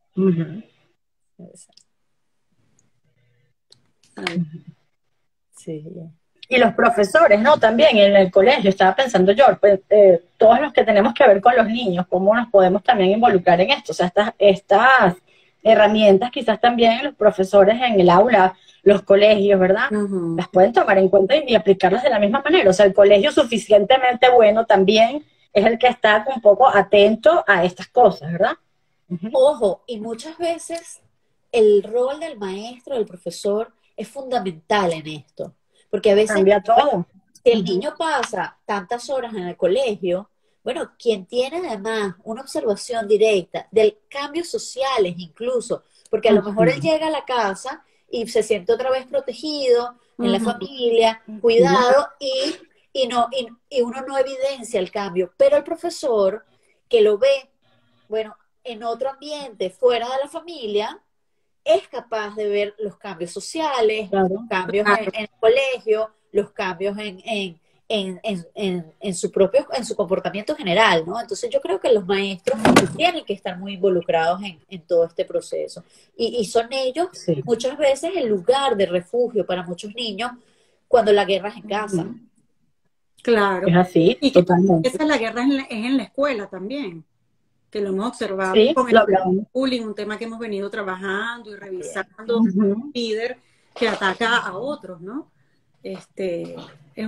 Sí. Y los profesores, ¿no? También en el colegio, estaba pensando yo, pues, todos los que tenemos que ver con los niños, cómo nos podemos también involucrar en esto. O sea, estas herramientas quizás también los profesores en el aula, los colegios, ¿verdad? Las pueden tomar en cuenta y aplicarlas de la misma manera. O sea, el colegio suficientemente bueno también es el que está un poco atento a estas cosas, ¿verdad? Ojo, y muchas veces el rol del maestro, del profesor, es fundamental en esto. Porque a veces cambia todo. Si el niño pasa tantas horas en el colegio, bueno, quien tiene además una observación directa de cambios sociales incluso, porque a lo mejor él llega a la casa y se siente otra vez protegido en la familia, cuidado, y uno no evidencia el cambio, pero el profesor que lo ve, bueno, en otro ambiente, fuera de la familia, es capaz de ver los cambios sociales, los cambios en el colegio, los cambios en su comportamiento general, ¿no? Entonces yo creo que los maestros tienen que estar muy involucrados en todo este proceso. Y son ellos muchas veces el lugar de refugio para muchos niños cuando la guerra es en casa. Claro. Es así, y totalmente. Esa la guerra es en la escuela también, que lo hemos observado Sí, con el bullying, un tema que hemos venido trabajando y revisando, líder. que ataca a otros, ¿no? Es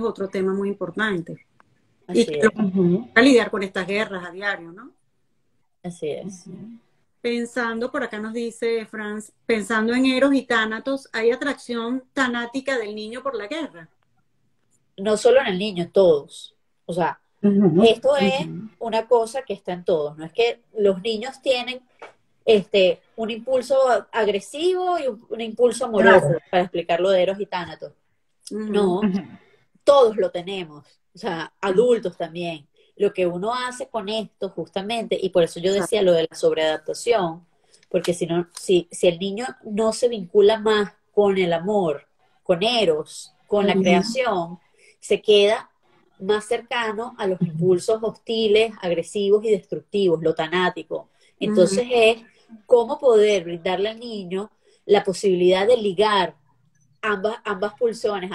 otro tema muy importante. Así Y que es. lo a lidiar con estas guerras a diario, ¿no? Así es. Pensando, por acá nos dice Franz, pensando en Eros y Tánatos, ¿hay atracción tanática del niño por la guerra? No solo en el niño, en todos. O sea, esto es una cosa que está en todos. No es que los niños tienen un impulso agresivo y un impulso amoroso, para explicarlo de Eros y Tánatos. No, todos lo tenemos. O sea, adultos también. Lo que uno hace con esto, justamente, y por eso yo decía lo de la sobreadaptación, porque si no, si el niño no se vincula más con el amor, con Eros, con la creación, se queda más cercano a los impulsos hostiles, agresivos y destructivos, lo tanático. Entonces es cómo poder brindarle al niño la posibilidad de ligar ambas pulsiones,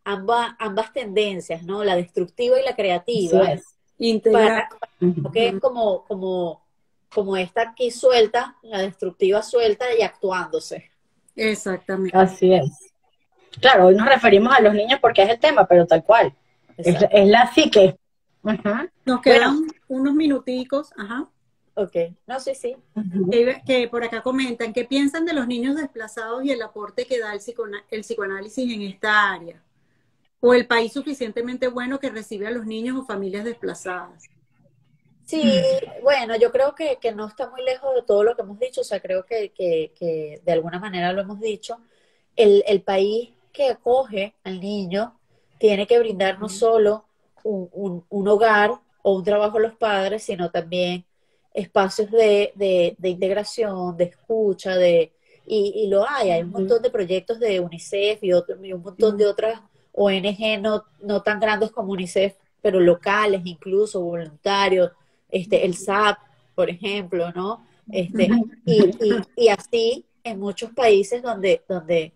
ambas tendencias, ¿no? La destructiva y la creativa. Integrar. Porque es como esta aquí suelta, la destructiva suelta y actuándose. Exactamente. Así es. Claro, hoy nos referimos a los niños porque es el tema, pero tal cual. Es la psique. Nos quedan unos minuticos. Ajá. Ok, no sé, sí. Que por acá comentan, ¿qué piensan de los niños desplazados y el aporte que da el psicoanálisis en esta área? ¿O el país suficientemente bueno que recibe a los niños o familias desplazadas? Sí, bueno, yo creo que no está muy lejos de todo lo que hemos dicho, o sea, creo que de alguna manera lo hemos dicho. El país que acoge al niño tiene que brindar no solo un hogar o un trabajo a los padres, sino también espacios de integración, de escucha, y lo hay un montón de proyectos de UNICEF y un montón de otras ONG no tan grandes como UNICEF, pero locales incluso, voluntarios, el SAP, por ejemplo, ¿no? Y así en muchos países donde,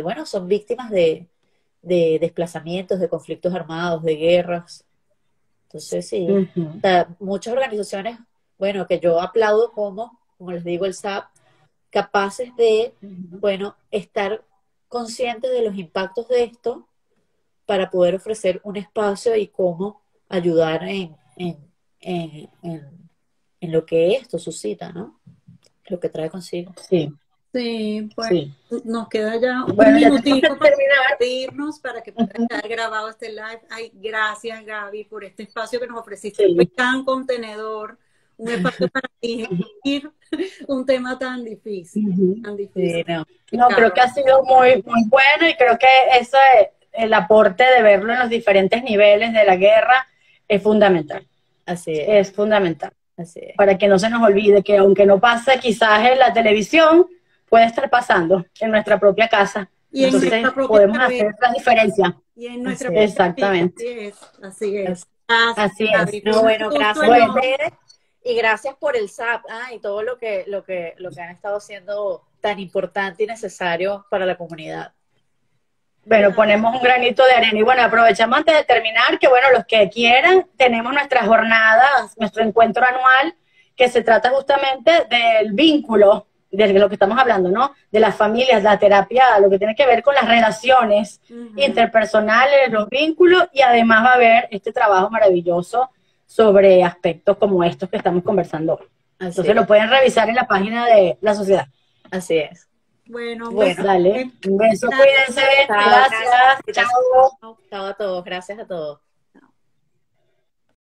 bueno, son víctimas de desplazamientos, de conflictos armados, de guerras. Entonces, sí, o sea, muchas organizaciones, bueno, que yo aplaudo como les digo, el SAP, capaces de, bueno, estar conscientes de los impactos de esto para poder ofrecer un espacio y cómo ayudar en lo que esto suscita, ¿no? Lo que trae consigo. Sí, pues nos queda ya un minutito minutito para despedirnos, para que pueda quedar grabado este live. Ay, gracias, Gaby, por este espacio que nos ofreciste. Fue tan contenedor, un espacio para digerir un tema tan difícil. Tan difícil. Sí, no, creo que ha sido muy, muy bueno, y creo que el aporte de verlo en los diferentes niveles de la guerra es fundamental. Así es. Es fundamental. Así es. Para que no se nos olvide que aunque no pase quizás en la televisión, puede estar pasando en nuestra propia casa. Y entonces en nuestra podemos hacer la diferencia. Y en nuestra propia exactamente. Así es. Así es. No, bueno, gracias a ustedes y gracias por el SAP y todo lo que han estado haciendo tan importante y necesario para la comunidad. Bueno, ponemos un granito de arena. Y bueno, aprovechamos antes de terminar que, bueno, los que quieran, tenemos nuestras jornadas, nuestro encuentro anual, que se trata justamente del vínculo, de lo que estamos hablando, ¿no? De las familias, la terapia, lo que tiene que ver con las relaciones interpersonales, los vínculos, y además va a haber este trabajo maravilloso sobre aspectos como estos que estamos conversando hoy. Entonces lo pueden revisar en la página de la sociedad. Así es. Bueno, dale. Un beso, cuídense. Gracias. Chao a todos. Gracias a todos.